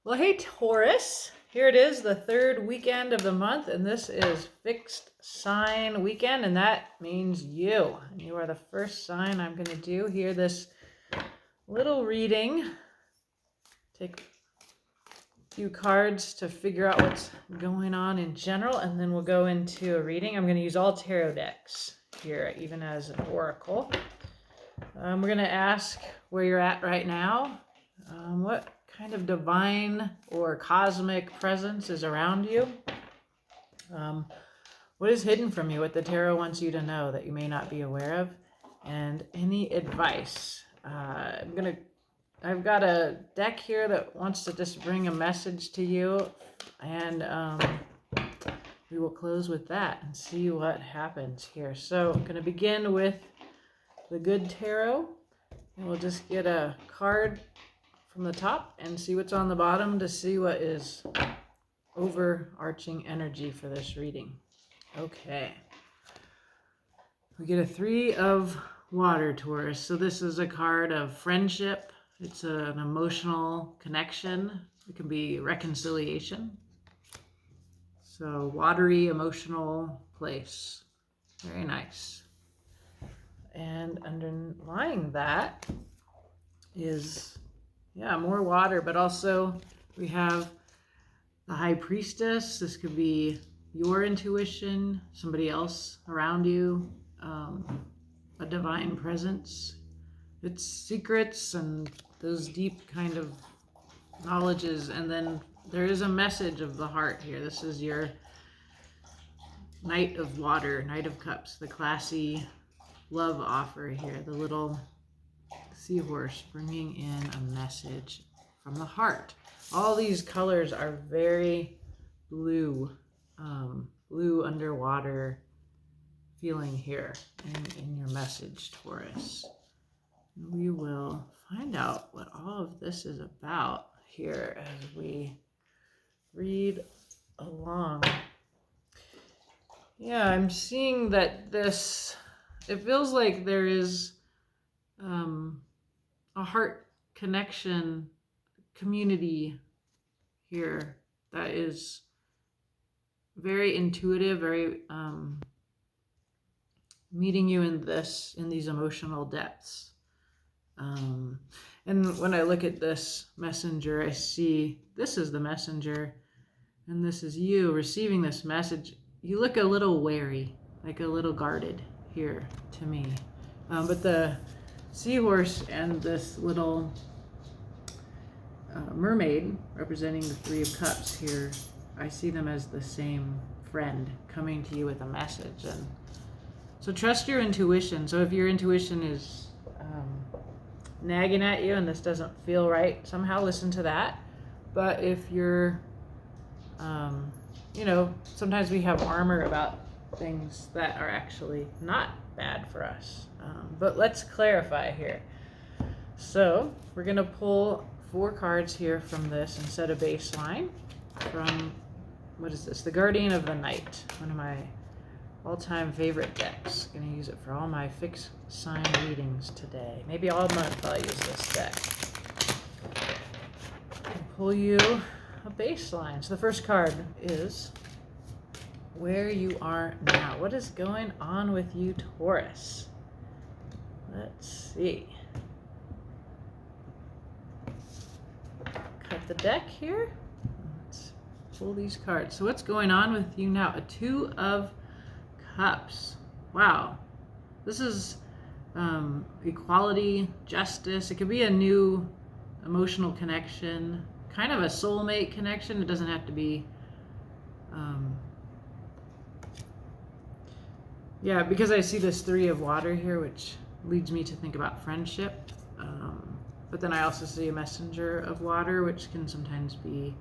Well, hey, Taurus. Here it is, the third weekend of the month, and this is fixed sign weekend, and that means you. And you are the first sign I'm going to do here. This little reading. Take a few cards to figure out what's going on in general, and then we'll go into a reading. I'm going to use all tarot decks here, even as an oracle. We're going to ask where you're at right now. What kind of divine or cosmic presence is around you? What is hidden from you, what the tarot wants you to know that you may not be aware of? And any advice. I've got a deck here that wants to just bring a message to you, and we will close with that and see what happens here. So I'm going to begin with the good tarot, and we'll just get a card from the top and see what's on the bottom to see what is overarching energy for this reading. Okay. We get a 3 of water, Taurus. So this is a card of friendship. It's an emotional connection. It can be reconciliation. So watery, emotional place. Very nice. And underlying that is, more water, but also we have the High Priestess. This could be your intuition, somebody else around you, a divine presence. It's secrets and those deep kind of knowledges. And then there is a message of the heart here. This is your Knight of Water, Knight of Cups, the classy love offer here, the little seahorse bringing in a message from the heart. All these colors are very blue, blue underwater feeling here in your message, Taurus. We will find out what all of this is about here as we read along. Yeah, I'm seeing that it feels like there is a heart connection community here that is very intuitive, very meeting you in these emotional depths. And when I look at this messenger, I see this is the messenger and this is you receiving this message. You look a little wary, like a little guarded here to me. But the seahorse and this little mermaid representing the 3 of Cups here, I see them as the same friend coming to you with a message. And so trust your intuition. So if your intuition is nagging at you and this doesn't feel right, somehow listen to that. But if you're, sometimes we have armor about things that are actually not bad for us. But let's clarify here. So we're going to pull 4 cards here from this and set a baseline from, what is this? The Guardian of the Night, one of my all-time favorite decks. Going to use it for all my fixed sign readings today. Maybe all month I'll use this deck. I'll pull you a baseline. So the first card is where you are now. What is going on with you, Taurus? Let's see. Cut the deck here. Let's pull these cards. So what's going on with you now? A 2 of Cups. Wow. This is equality, justice. It could be a new emotional connection, kind of a soulmate connection. It doesn't have to be because I see this 3 of water here, which leads me to think about friendship. But then I also see a messenger of water, which can sometimes be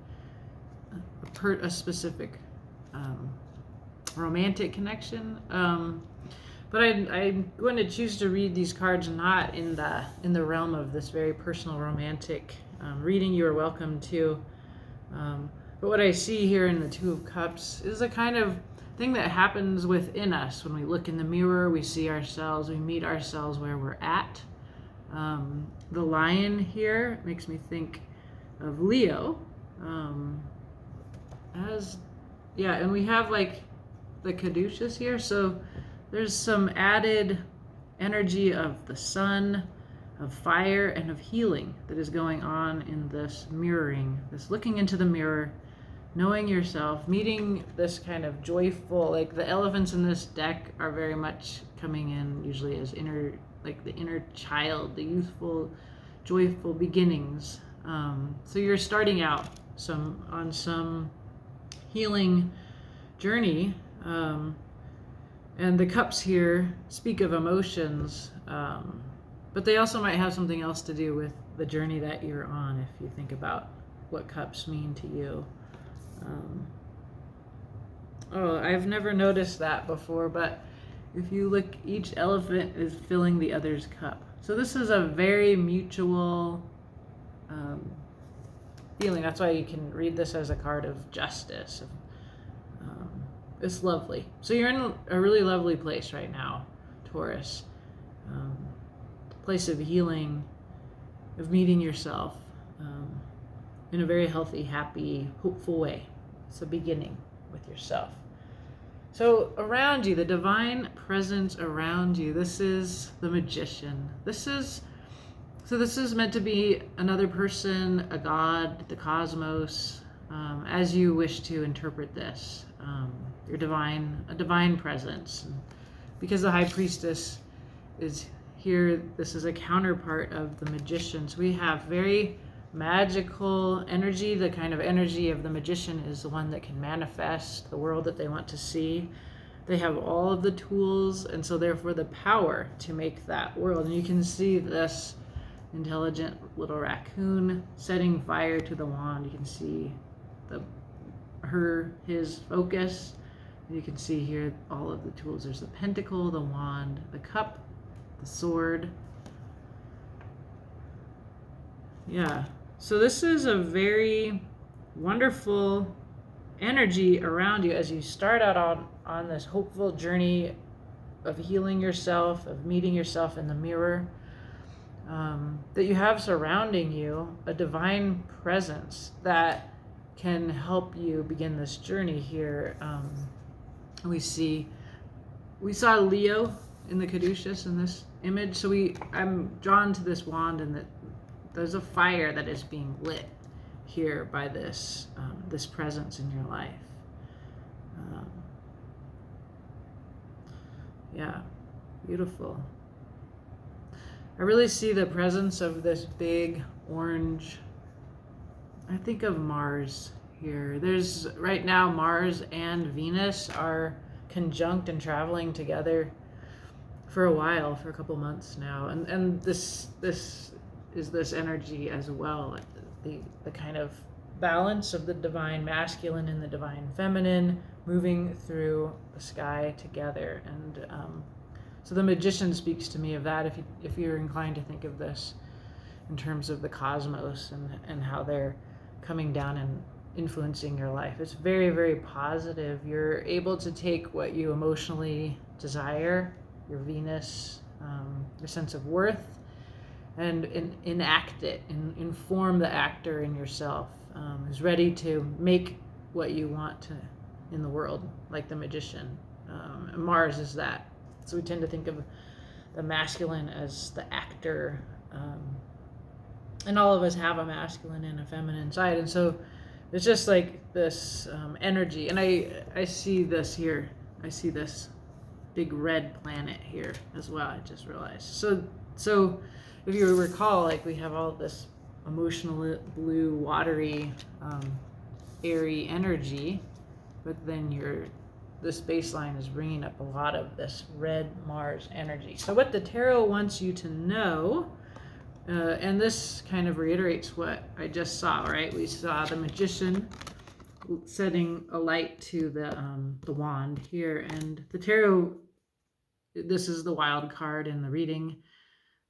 a specific romantic connection. But I'm going to choose to read these cards not in the realm of this very personal romantic reading. You are welcome to. But what I see here in the 2 of Cups is a kind of thing that happens within us. When we look in the mirror, we see ourselves, we meet ourselves where we're at. The lion here makes me think of Leo, as yeah, and we have like the caduceus here, so there's some added energy of the sun, of fire, and of healing that is going on in this mirroring, this looking into the mirror, knowing yourself, meeting this kind of joyful, like the elephants in this deck are very much coming in usually as inner, like the inner child, the youthful, joyful beginnings. So you're starting out on some healing journey, and the cups here speak of emotions, but they also might have something else to do with the journey that you're on if you think about what cups mean to you. Oh, I've never noticed that before, but if you look, each elephant is filling the other's cup. So this is a very mutual feeling. That's why you can read this as a card of justice. It's lovely. So you're in a really lovely place right now, Taurus. Place of healing, of meeting yourself in a very healthy, happy, hopeful way. It's a beginning with yourself. So around you, the divine presence around you, this is the Magician. This is meant to be another person, a god, the cosmos, as you wish to interpret this. A divine presence. And because the High Priestess is here, this is a counterpart of the Magician. So we have very magical energy. The kind of energy of the Magician is the one that can manifest the world that they want to see. They have all of the tools, and so therefore the power to make that world. And you can see this intelligent little raccoon setting fire to the wand. You can see his focus. And you can see here all of the tools. There's the pentacle, the wand, the cup, the sword. Yeah. So this is a very wonderful energy around you as you start out on this hopeful journey of healing yourself, of meeting yourself in the mirror, that you have surrounding you a divine presence that can help you begin this journey here. We saw Leo in the caduceus in this image, so I'm drawn to this wand, and that there's a fire that is being lit here by this presence in your life. Yeah, beautiful. I really see the presence of this big orange. I think of Mars here. There's right now Mars and Venus are conjunct and traveling together for a while, for a couple months now, and this is this energy as well, the kind of balance of the divine masculine and the divine feminine moving through the sky together. And so the Magician speaks to me of that, if you're inclined to think of this in terms of the cosmos and how they're coming down and influencing your life. It's very, very positive. You're able to take what you emotionally desire, your Venus, your sense of worth, and enact it, and inform the actor in yourself, who's ready to make what you want to in the world, like the Magician. Mars is that. So we tend to think of the masculine as the actor, and all of us have a masculine and a feminine side, and so it's just like this energy. And I see this here. I see this big red planet here as well. I just realized. So if you recall, like we have all this emotional blue, watery, airy energy, but then this baseline is bringing up a lot of this red Mars energy. So what the tarot wants you to know, and this kind of reiterates what I just saw, right? We saw the Magician setting a light to the wand here, and the tarot, this is the wild card in the reading.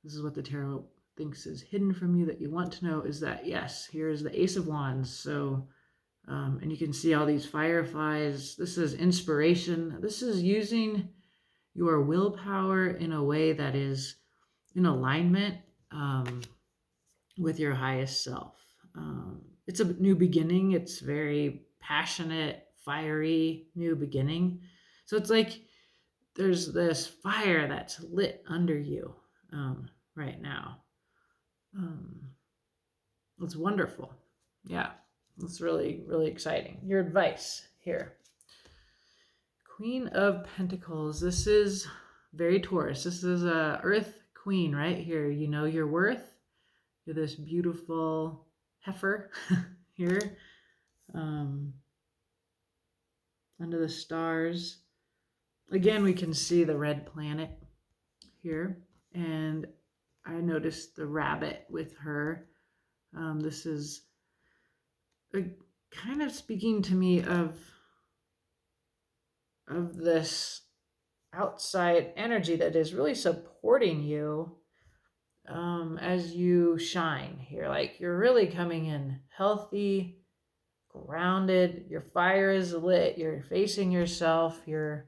This is what the tarot thinks is hidden from you that you want to know, is that, yes, here's the Ace of Wands. So, and you can see all these fireflies. This is inspiration. This is using your willpower in a way that is in alignment with your highest self. it's a new beginning. It's very passionate, fiery new beginning. So it's like there's this fire that's lit under you right now. It's wonderful. Yeah, it's really, really exciting. Your advice here. Queen of Pentacles. This is very Taurus. This is a Earth Queen right here. You know your worth. You're this beautiful heifer here. Under the stars. Again, we can see the red planet here. And I noticed the rabbit with her. This is kind of speaking to me of this outside energy that is really supporting you as you shine here. Like you're really coming in healthy, grounded, your fire is lit, you're facing yourself, you're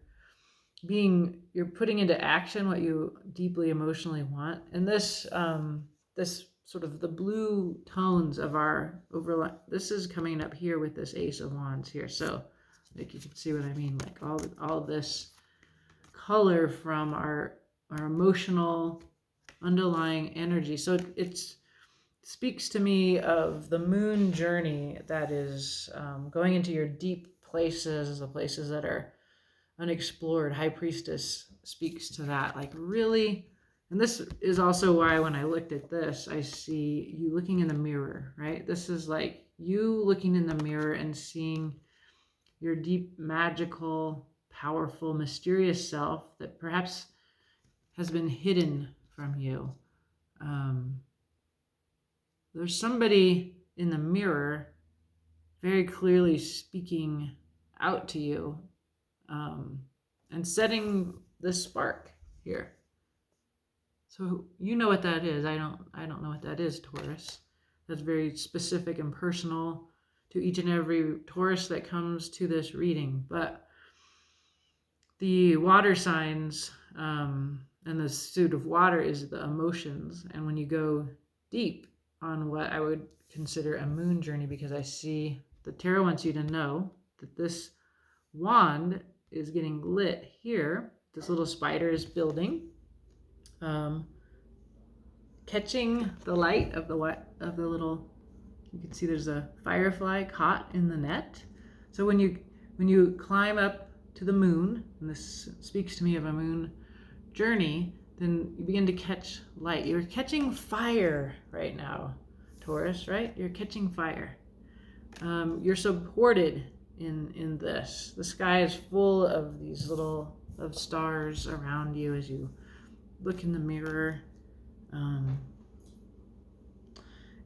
putting into action what you deeply emotionally want. And this this sort of the blue tones of our overlap, this is coming up here with this Ace of Wands here. So like you can see what I mean, like all this color from our emotional underlying energy. So it speaks to me of the moon journey that is going into your deep places, the places that are unexplored. High Priestess speaks to that, like really. And this is also why when I looked at this, I see you looking in the mirror, right? This is like you looking in the mirror and seeing your deep, magical, powerful, mysterious self that perhaps has been hidden from you. There's somebody in the mirror very clearly speaking out to you and setting this spark here. So you know what that is. I don't know what that is, Taurus. That's very specific and personal to each and every Taurus that comes to this reading. But the water signs and the suit of water is the emotions. And when you go deep on what I would consider a moon journey, because I see the tarot wants you to know that this wand is getting lit here. This little spider is building, catching the light of the little. You can see there's a firefly caught in the net. So when you climb up to the moon, and this speaks to me of a moon journey, then you begin to catch light. You're catching fire right now, Taurus. Right? You're catching fire. You're supported in this. The sky is full of these little stars around you as you look in the mirror. And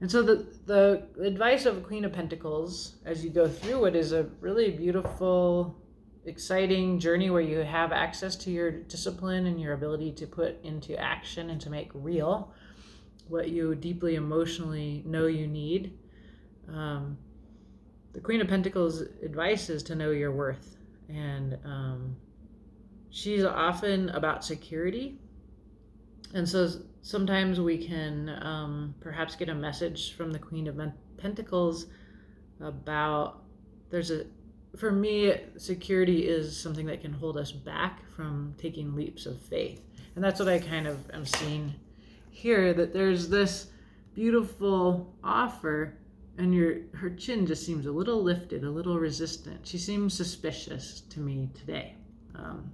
so the advice of a Queen of Pentacles as you go through it is a really beautiful, exciting journey where you have access to your discipline and your ability to put into action and to make real what you deeply emotionally know you need. The Queen of Pentacles advice is to know your worth. And she's often about security. And so sometimes we can perhaps get a message from the Queen of Pentacles about for me, security is something that can hold us back from taking leaps of faith. And that's what I kind of am seeing here, that there's this beautiful offer and her chin just seems a little lifted, a little resistant. She seems suspicious to me today.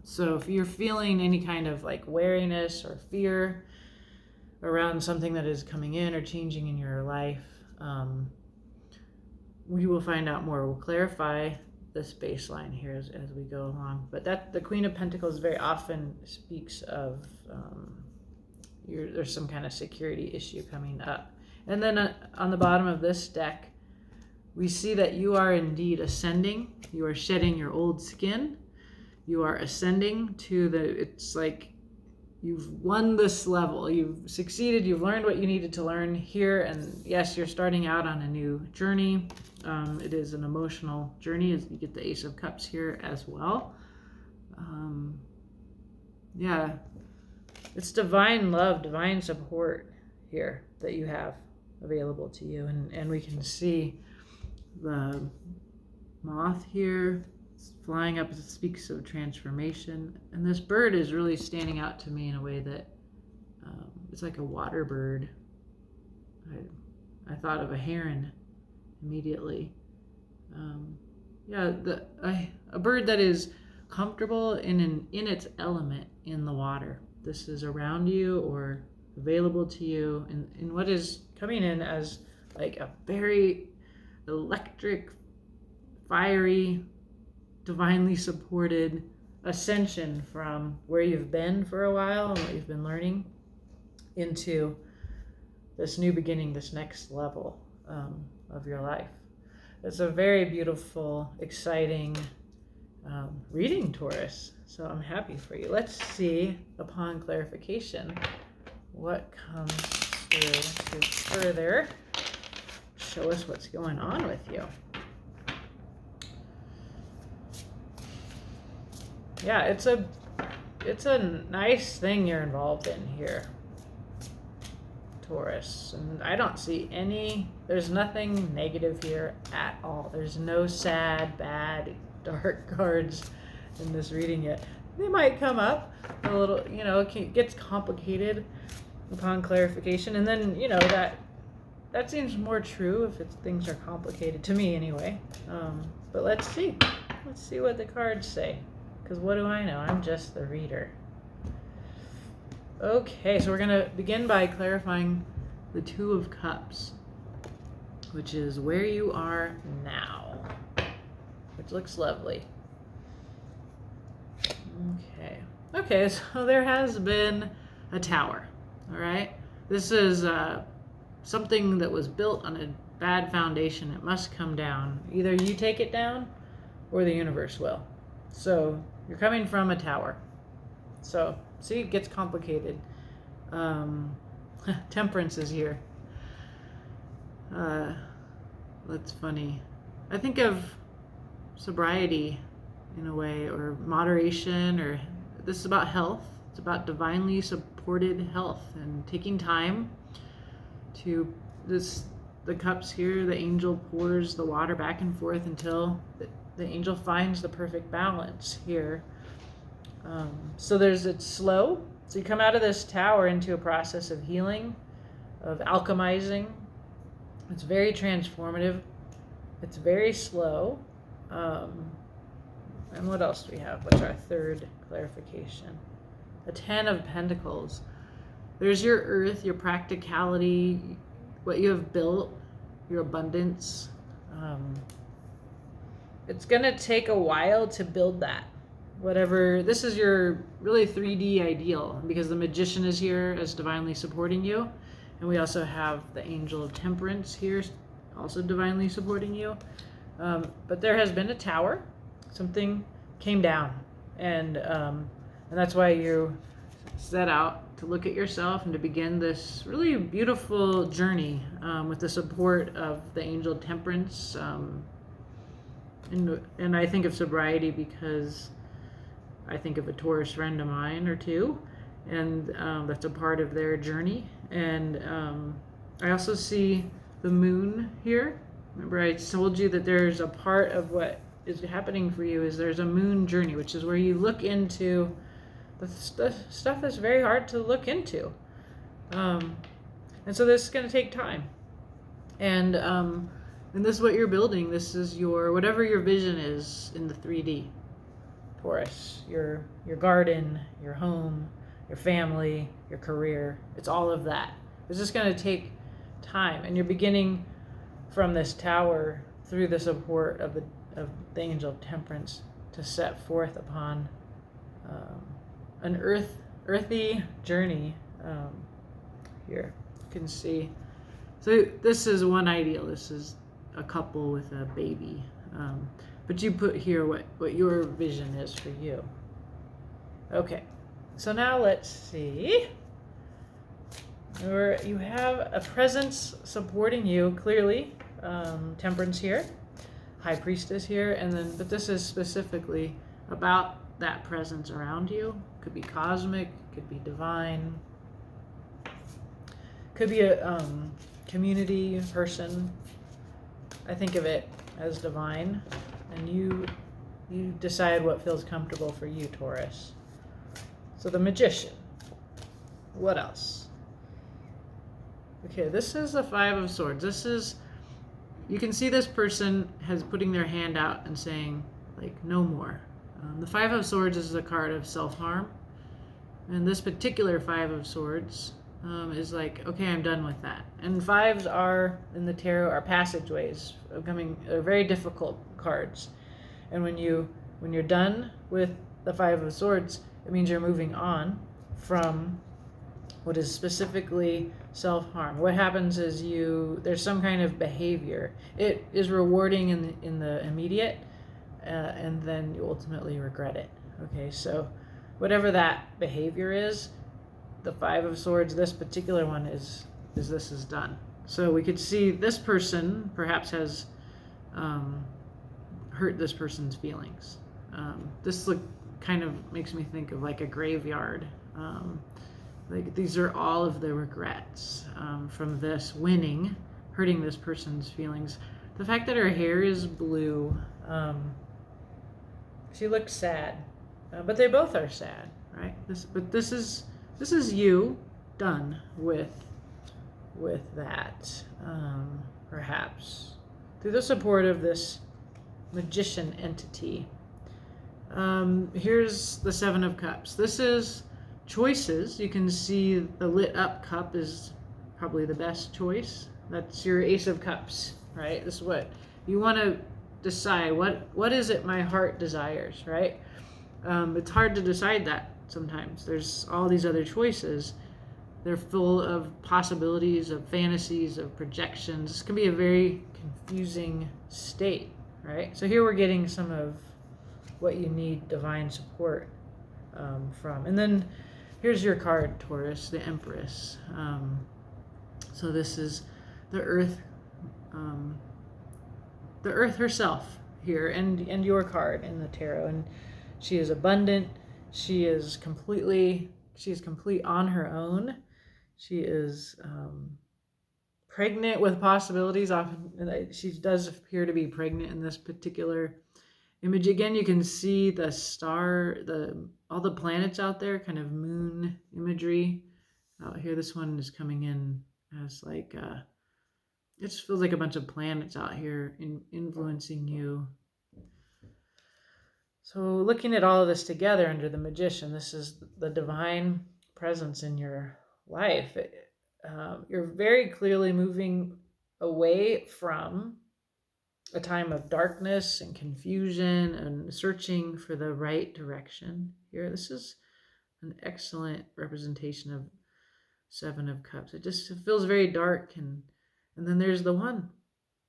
So if you're feeling any kind of like wariness or fear around something that is coming in or changing in your life, we will find out more. We'll clarify this baseline here as we go along. But the Queen of Pentacles very often speaks of there's some kind of security issue coming up. And then on the bottom of this deck, we see that you are indeed ascending. You are shedding your old skin. You are ascending to it's like you've won this level. You've succeeded. You've learned what you needed to learn here. And yes, you're starting out on a new journey. It is an emotional journey, as you get the Ace of Cups here as well. Yeah, it's divine love, divine support here that you have available to you. And we can see The moth here flying up speaks of transformation, and this bird is really standing out to me in a way that it's like a water bird. I thought of a heron immediately. Yeah, a bird that is comfortable in its element in the water. This is around you or available to you, in what is coming in as like a very electric, fiery, divinely supported ascension from where you've been for a while and what you've been learning into this new beginning, this next level of your life. It's a very beautiful, exciting reading, Taurus. So I'm happy for you. Let's see, upon clarification, what comes through to further show us what's going on with you. Yeah, it's a nice thing you're involved in here, Taurus. And I don't see there's nothing negative here at all. There's no sad, bad, dark cards in this reading yet. They might come up a little, it gets complicated upon clarification. And then, that seems more true if things are complicated, to me anyway. But let's see. Let's see what the cards say. Because what do I know? I'm just the reader. Okay, so we're going to begin by clarifying the Two of Cups, which is where you are now, which looks lovely. Okay, so there has been a tower, all right? This is something that was built on a bad foundation. It must come down. Either you take it down or the universe will. So you're coming from a tower. So, see, it gets complicated. Temperance is here. That's funny. I think of sobriety in a way, or moderation, or this is about health. It's about divinely supported health and taking time to the cups here. The angel pours the water back and forth until the angel finds the perfect balance here. So it's slow. So you come out of this tower into a process of healing, of alchemizing. It's very transformative. It's very slow. And what else do we have? What's our third clarification? The 10 of Pentacles. There's your earth, your practicality, what you have built, your abundance. It's going to take a while to build that. This is your really 3D ideal, because the Magician is here as divinely supporting you. And we also have the Angel of Temperance here, also divinely supporting you. But there has been a tower. Something came down. And that's why you set out to look at yourself and to begin this really beautiful journey with the support of the Angel of Temperance. And I think of sobriety because I think of a Taurus friend of mine or two, and that's a part of their journey. And I also see the moon here. Remember, I told you that there's a part of what is happening for you is there's a moon journey, which is where you look into the stuff that's very hard to look into. And so this is going to take time. And this is what you're building. This is whatever your vision is in the 3D. Taurus, your garden, your home, your family, your career. It's all of that. It's just going to take time. And you're beginning from this tower through the support of the Angel of Temperance to set forth upon an earthy journey. Here you can see. So this is one ideal. This is a couple with a baby. But you put here what your vision is for you. Okay, so now let's see. You have a presence supporting you, clearly. Temperance here, High Priestess here, but this is specifically about that presence around you. Could be cosmic, could be divine, could be a community person. I think of it as divine, and you decide what feels comfortable for you, Taurus. So the Magician. What else? Okay, this is the Five of Swords. This is, you can see this person has putting their hand out and saying, like, no more. The Five of Swords is a card of self-harm. And this particular Five of Swords is like, okay, I'm done with that. And fives are, in the tarot, are passageways. They're very difficult cards. And when you're done with the Five of Swords, it means you're moving on from what is specifically self-harm. What happens is there's some kind of behavior. It is rewarding in the immediate, and then you ultimately regret it. Okay, so whatever that behavior is, the Five of Swords, this particular one is this is done. So we could see this person perhaps has hurt this person's feelings. This kind of makes me think of like a graveyard. Like these are all of the regrets from this winning, hurting this person's feelings. The fact that her hair is blue, she looks sad, but they both are sad, right? This is you done with that, perhaps through the support of this Magician entity. Here's the Seven of Cups. This is choices. You can see the lit up cup is probably the best choice. That's your Ace of Cups, right? This is what you want to decide. What is it my heart desires, right? It's hard to decide that sometimes. There's all these other choices. They're full of possibilities, of fantasies, of projections. This can be a very confusing state, right? So here we're getting some of what you need divine support from. And then here's your card, Taurus, the Empress. So this is the Earth herself here, and your card in the tarot. And she is abundant. She is complete on her own. She is pregnant with possibilities. Often she does appear to be pregnant in this particular image. Again, you can see the star, all the planets out there, kind of moon imagery out here. This one is coming in as like it just feels like a bunch of planets out here influencing you. So looking at all of this together under the Magician, this is the divine presence in your life. You're very clearly moving away from a time of darkness and confusion and searching for the right direction here. This is an excellent representation of Seven of Cups. It feels very dark, and then there's the one.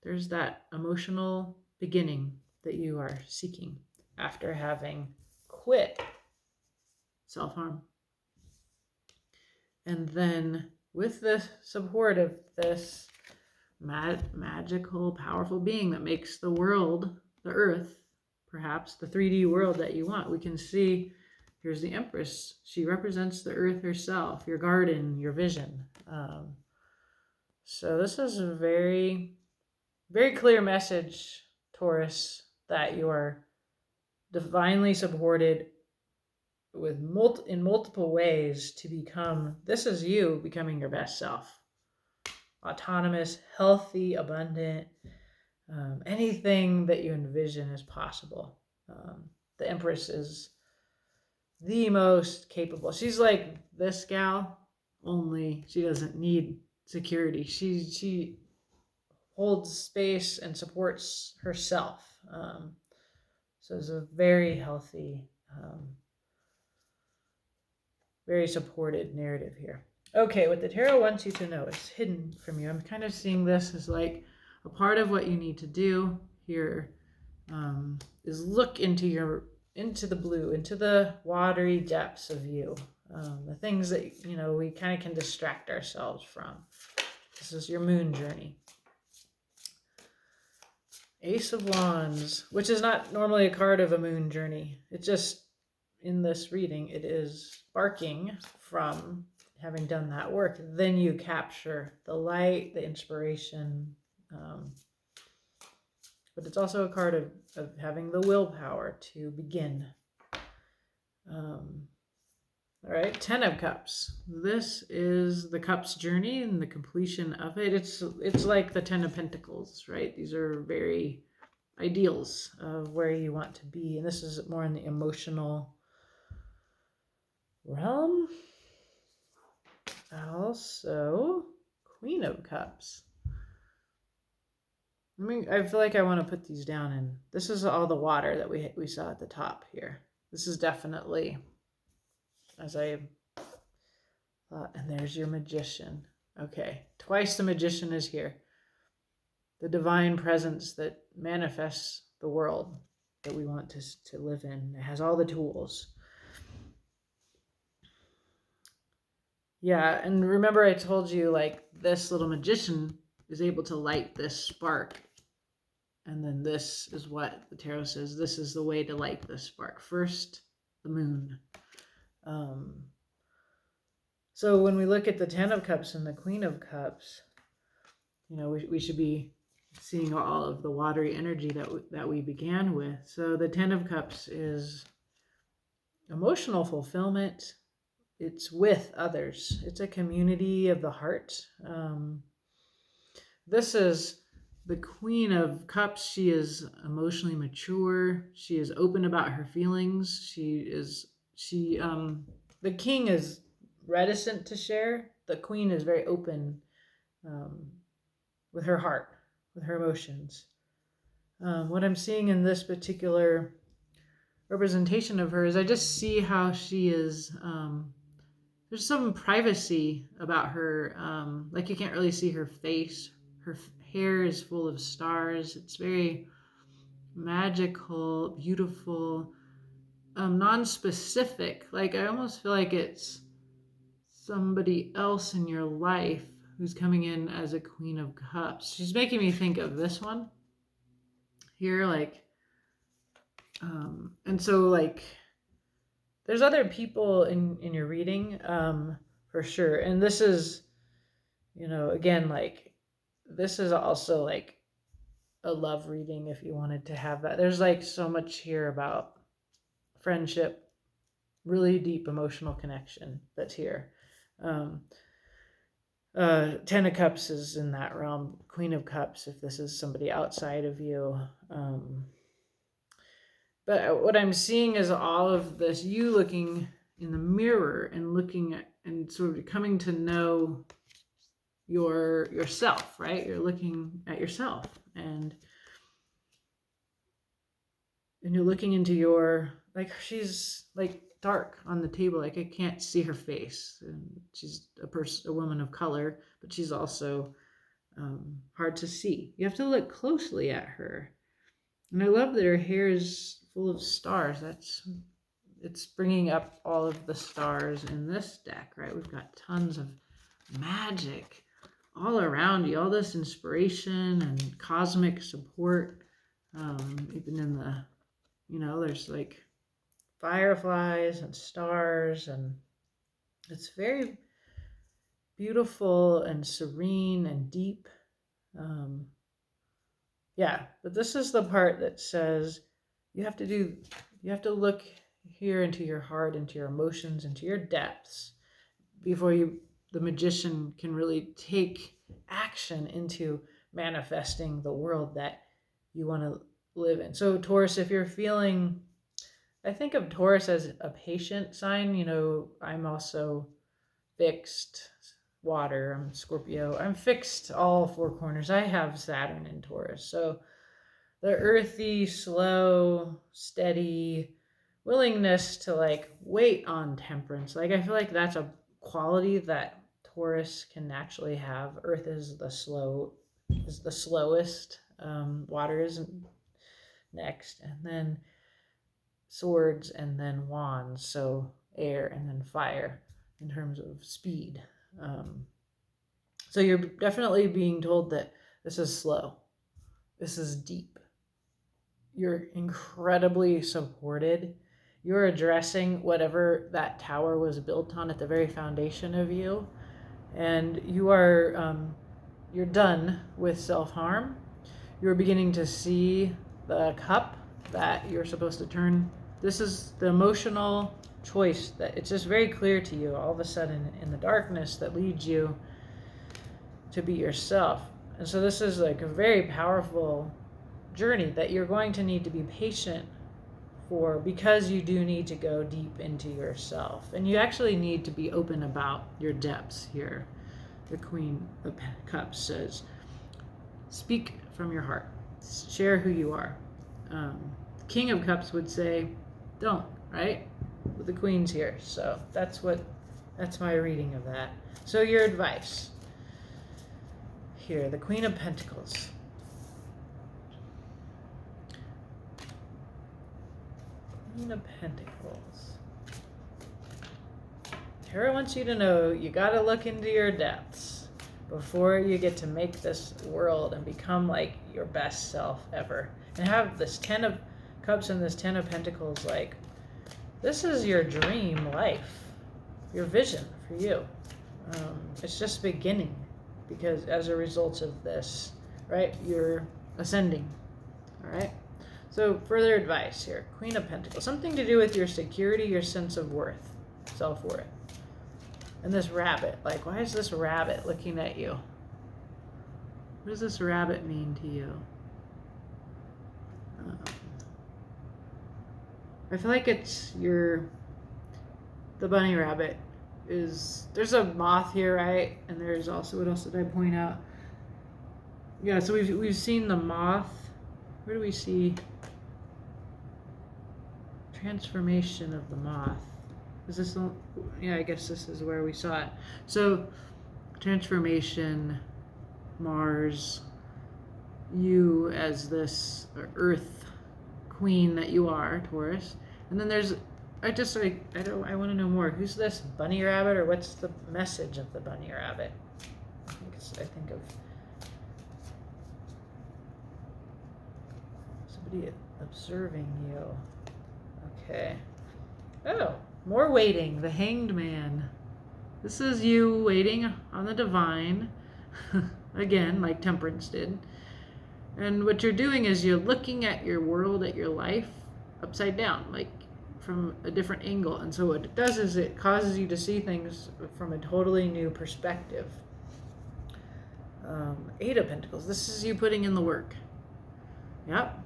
There's that emotional beginning that you are seeking after having quit self-harm. And then with the support of this magical, powerful being that makes the world, the Earth, perhaps the 3D world that you want, we can see here's the Empress. She represents the Earth herself, your garden, your vision. So this is a very, very clear message, Taurus, that you are divinely supported with in multiple ways to become, this is you becoming your best self. Autonomous, healthy, abundant, anything that you envision is possible. The Empress is the most capable. She's like this gal, only she doesn't need security. She holds space and supports herself. So it's a very healthy, very supported narrative here. Okay, what the tarot wants you to know is hidden from you. I'm kind of seeing this as like a part of what you need to do here is look into the blue, into the watery depths of you, the things that we kind of can distract ourselves from. This is your moon journey. Ace of Wands, which is not normally a card of a moon journey. It just, in this reading, it is sparking from having done that work. Then you capture the light, the inspiration, but it's also a card of having the willpower to begin. All right, 10 of Cups. This is the Cups journey and the completion of it. It's like the 10 of Pentacles, right? These are very ideals of where you want to be. And this is more in the emotional realm. Also, Queen of Cups. I feel like I want to put these down, and this is all the water that we saw at the top here. This is definitely, as I thought, and there's your Magician. Okay, twice the Magician is here. The divine presence that manifests the world that we want to live in. It has all the tools. Yeah, and remember I told you, like, this little Magician is able to light this spark. And then this is what the tarot says. This is the way to light this spark. First, the moon. So when we look at the 10 of Cups and the Queen of Cups, you know, we should be seeing all of the watery energy that we began with. So the 10 of Cups is emotional fulfillment. It's with others. It's a community of the heart. This is the Queen of Cups. She is emotionally mature. She is open about her feelings. The King is reticent to share. The Queen is very open with her heart, with her emotions. What I'm seeing in this particular representation of her is I just see how she is, there's some privacy about her. Like you can't really see her face. Her hair is full of stars. It's very magical, beautiful, non-specific. Like I almost feel like it's somebody else in your life who's coming in as a Queen of Cups. She's making me think of this one here, like, and so like there's other people in your reading, for sure. And this is, you know, again, like this is also like a love reading if you wanted to have that. There's like so much here about friendship, really deep emotional connection that's here. 10 of Cups is in that realm. Queen of Cups, if this is somebody outside of you. But what I'm seeing is all of this, you looking in the mirror and looking at and sort of coming to know yourself, right? You're looking at yourself and you're looking into your, like, she's like dark on the table, like I can't see her face, and she's a woman of color, but she's also hard to see. You have to look closely at her. And I love that her hair is full of stars. It's bringing up all of the stars in this deck, right? We've got tons of magic all around you, all this inspiration and cosmic support. Even in the, you know, there's like fireflies and stars, and it's very beautiful and serene and deep. Yeah, but this is the part that says you have to look here into your heart, into your emotions, into your depths before the Magician can really take action into manifesting the world that you want to live in. So Taurus, if you're feeling, I think of Taurus as a patient sign. You know, I'm also fixed water. I'm Scorpio. I'm fixed all four corners. I have Saturn in Taurus. So the earthy, slow, steady willingness to like wait on temperance. Like I feel like that's a quality that Taurus can naturally have. Earth is the slowest. Water is next, and then swords, and then wands. So air, and then fire in terms of speed. So you're definitely being told that this is slow. This is deep. You're incredibly supported. You're addressing whatever that tower was built on at the very foundation of you. And you are, you're done with self-harm. you're beginning to see the cup that you're supposed to turn. This is the emotional choice that it's just very clear to you all of a sudden in the darkness that leads you to be yourself. And so this is like a very powerful journey that you're going to need to be patient for, because you do need to go deep into yourself, and you actually need to be open about your depths here. The Queen of Cups says, speak from your heart, share who you are. The King of Cups would say, don't, right? With the Queen's here. So that's my reading of that. So your advice here, the Queen of Pentacles. Queen of Pentacles. Tarot wants you to know you got to look into your depths before you get to make this world and become like your best self ever. And have this 10 of Cups and this 10 of Pentacles, like, this is your dream life, your vision for you. It's just beginning, because as a result of this, right, you're ascending, all right? So further advice here, Queen of Pentacles, something to do with your security, your sense of worth, self-worth. And this rabbit, like, why is this rabbit looking at you? What does this rabbit mean to you? I feel like it's the bunny rabbit is, there's a moth here, right? And there's also, what else did I point out? Yeah, so we've seen the moth. Where do we see transformation of the moth? Is this, yeah, I guess this is where we saw it. So transformation, Mars, you as this earth queen that you are, Taurus. And then there's, I want to know more. Who's this bunny rabbit, or what's the message of the bunny rabbit? I think of somebody observing you. Okay. Oh, more waiting. The Hanged Man. This is you waiting on the divine. Again, like Temperance did. And what you're doing is you're looking at your world, at your life, upside down, like from a different angle. And so what it does is it causes you to see things from a totally new perspective. 8 of Pentacles. This is you putting in the work. Yep.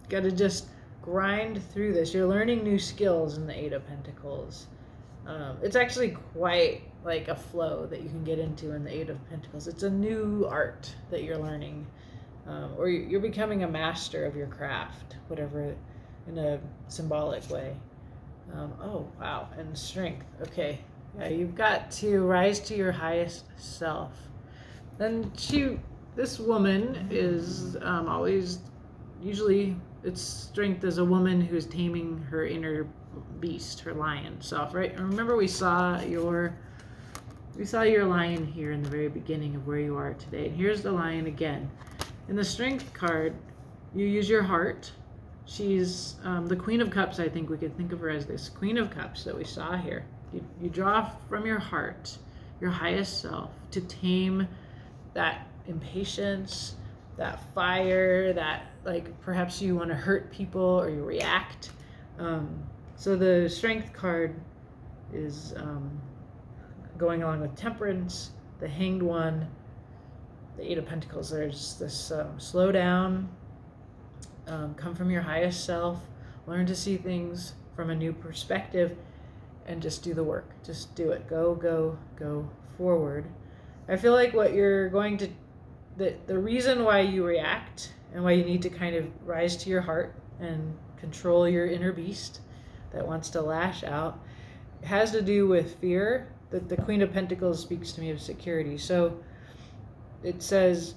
Got to just grind through this. You're learning new skills in the 8 of Pentacles. It's actually quite like a flow that you can get into in the 8 of Pentacles. It's a new art that you're learning. Or you're becoming a master of your craft, whatever, in a symbolic way. Oh, wow. And strength. Okay. Yeah, you've got to rise to your highest self. And this woman is always, usually it's strength as a woman who's taming her inner beast, her lion self, right? And remember we saw your lion here in the very beginning of where you are today. And here's the lion again. In the Strength card, you use your heart. She's the Queen of Cups. I think we could think of her as this Queen of Cups that we saw here. You draw from your heart, your highest self, to tame that impatience, that fire, that, like, perhaps you want to hurt people or you react. So the Strength card is going along with Temperance, the Hanged One, the 8 of Pentacles. There's this slow down, come from your highest self, learn to see things from a new perspective, and just do the work. Just do it. Go forward. I feel like what you're going to, the reason why you react and why you need to kind of rise to your heart and control your inner beast that wants to lash out has to do with fear. That the Queen of Pentacles speaks to me of security. So it says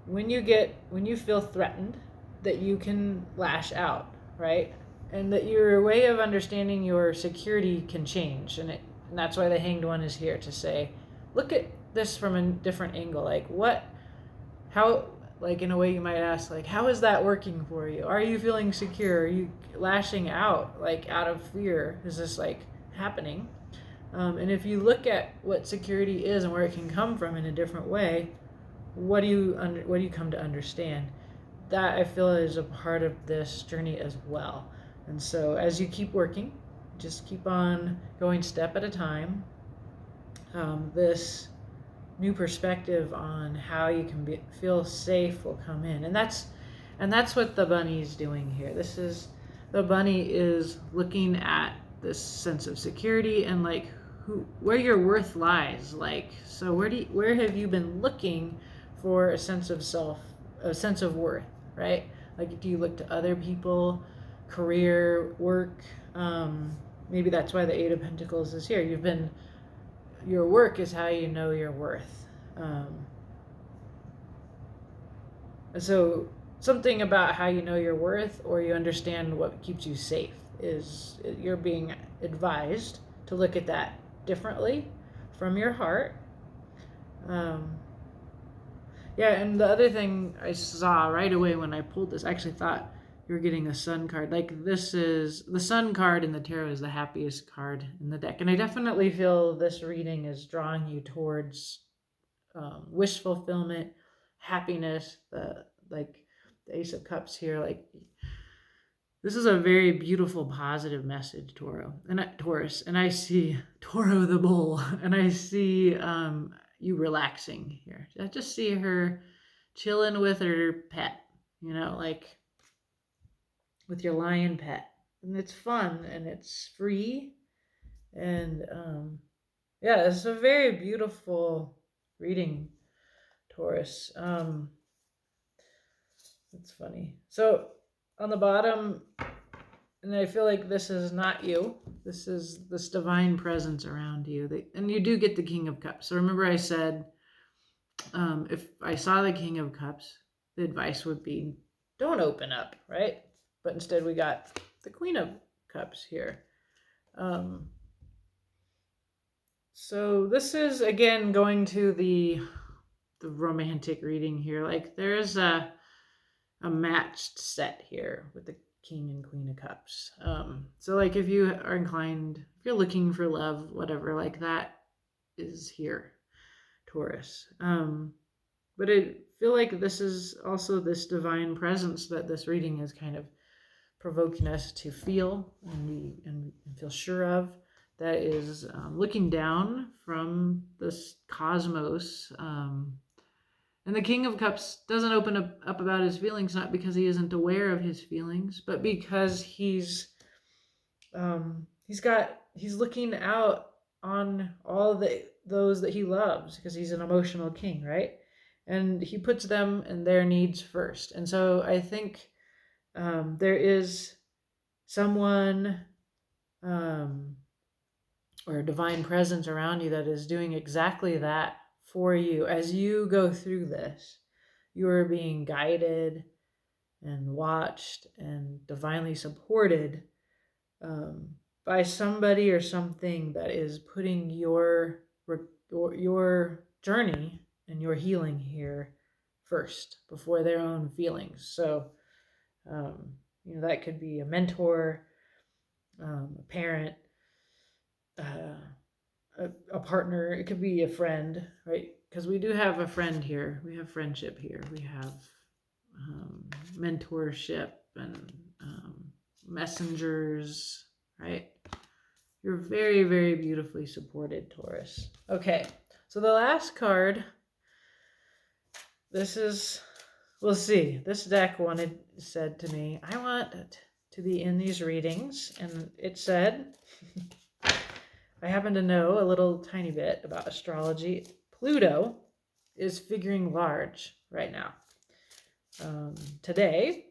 when you feel threatened, that you can lash out, right? And that your way of understanding your security can change. And that's why the Hanged One is here to say, look at this from a different angle. Like how, like, in a way you might ask, like, how is that working for you? Are you feeling secure? Are you lashing out, like, out of fear? Is this, like, happening? And if you look at what security is and where it can come from in a different way, what do you come to understand? That I feel is a part of this journey as well. And so as you keep working, just keep on going step at a time. This new perspective on how you can feel safe will come in, and that's what the bunny is doing here. The bunny is looking at this sense of security and like where your worth lies. Like, so where have you been looking for a sense of self, a sense of worth, right? Like, do you look to other people, career, work? Maybe that's why the Eight of Pentacles is here. Your work is how you know your worth. So something about how you know your worth, or you understand what keeps you safe, is you're being advised to look at that differently from your heart. Yeah, and the other thing I saw right away when I pulled this, I actually thought you were getting a sun card. Like, this is the sun card in the tarot is the happiest card in the deck. And I definitely feel this reading is drawing you towards wish fulfillment, happiness, the Ace of Cups here. Like, this is a very beautiful, positive message, Taurus. And I see Toro the bull, and I see you relaxing here. I just see her chilling with her pet, like with your lion pet. And it's fun and it's free. And yeah, it's a very beautiful reading, Taurus. It's funny. So on the bottom, and I feel like this is not you. This is this divine presence around you. And you do get the King of Cups. So remember I said, if I saw the King of Cups, the advice would be, don't open up, right? But instead we got the Queen of Cups here. So this is, again, going to the romantic reading here. Like, there is a matched set here with the King and Queen of Cups. So like, if you are inclined, if you're looking for love, whatever, like, that is here, Taurus. But I feel like this is also this divine presence that this reading is kind of provoking us to feel and feel sure of. That is looking down from this cosmos. And the King of Cups doesn't open up about his feelings, not because he isn't aware of his feelings, but because he's looking out on all those that he loves, because he's an emotional king, right? And he puts them and their needs first. And so I think there is someone or a divine presence around you that is doing exactly that for you. As you go through this, you are being guided and watched and divinely supported by somebody or something that is putting your journey and your healing here first before their own feelings. So that could be a mentor, a parent, a partner. It could be a friend, right? Because we do have a friend here. We have friendship here. We have mentorship and messengers, right? You're very, very beautifully supported, Taurus. Okay, so the last card, we'll see. This deck said to me, I want it to be in these readings. And it said, I happen to know a little tiny bit about astrology. Pluto is figuring large right now. Today,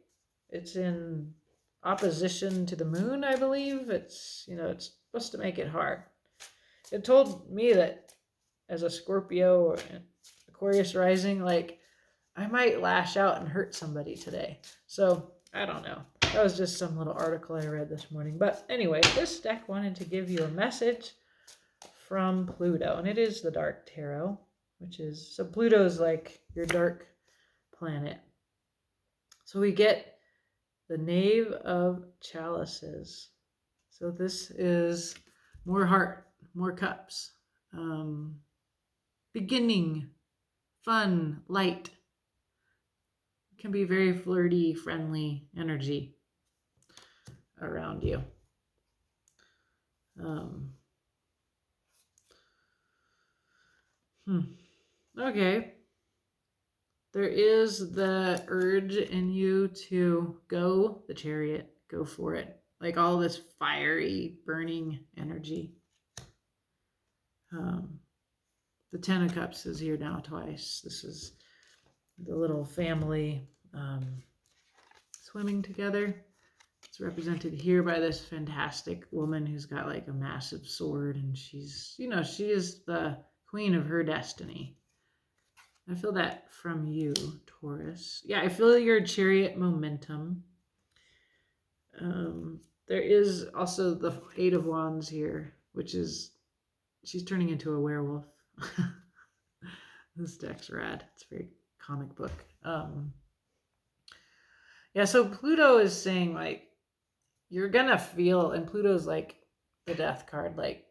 it's in opposition to the moon, I believe. It's supposed to make it hard. It told me that as a Scorpio or Aquarius rising, like, I might lash out and hurt somebody today. So I don't know. That was just some little article I read this morning. But anyway, this deck wanted to give you a message from Pluto, and it is the Dark Tarot, so Pluto is like your dark planet. So we get the Knave of Chalices. So this is more heart, more cups, beginning fun, light. It can be very flirty, friendly energy around you. Okay. There is the urge in you to go, the Chariot, go for it. Like all this fiery, burning energy. The Ten of Cups is here now twice. This is the little family swimming together. It's represented here by this fantastic woman who's got like a massive sword, and she's, she is the queen of her destiny. I feel that from you, Taurus. Yeah, I feel your Chariot momentum. There is also the Eight of Wands here, which is, she's turning into a werewolf. This deck's rad. It's very comic book. Yeah, so Pluto is saying, like, you're gonna feel, and Pluto's like the death card, like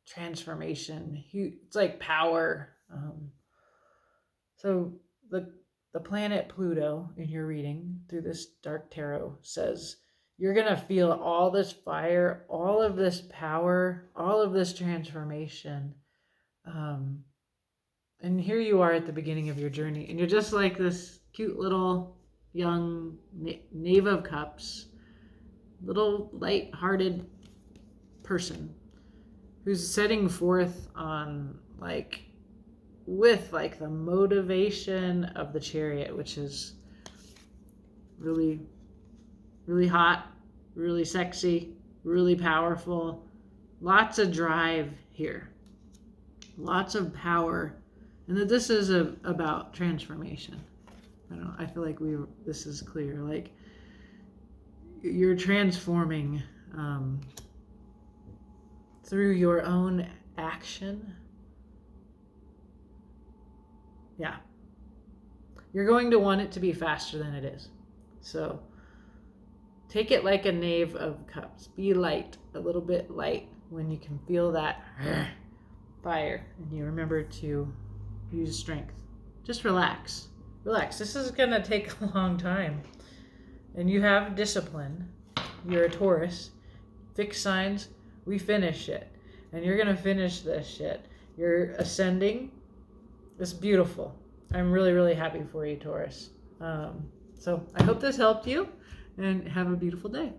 transformation. It's like power. So the planet Pluto in your reading through this dark tarot says you're gonna feel all this fire, all of this power, all of this transformation. And here you are at the beginning of your journey, and you're just like this cute little young Knave of Cups, little light-hearted person who's setting forth on with the motivation of the Chariot, which is really, really hot, really sexy, really powerful, lots of drive here, lots of power, and that this is about transformation. I feel like this is clear. Like, you're transforming through your own action. Yeah. You're going to want it to be faster than it is. So take it like a Knave of Cups. Be light, a little bit light when you can feel that fire. And you remember to use strength. Just relax. Relax. This is going to take a long time. And you have discipline. You're a Taurus. Fixed signs, we finish it. And you're going to finish this shit. You're ascending. It's beautiful. I'm really, really happy for you, Taurus. So I hope this helped you, and have a beautiful day.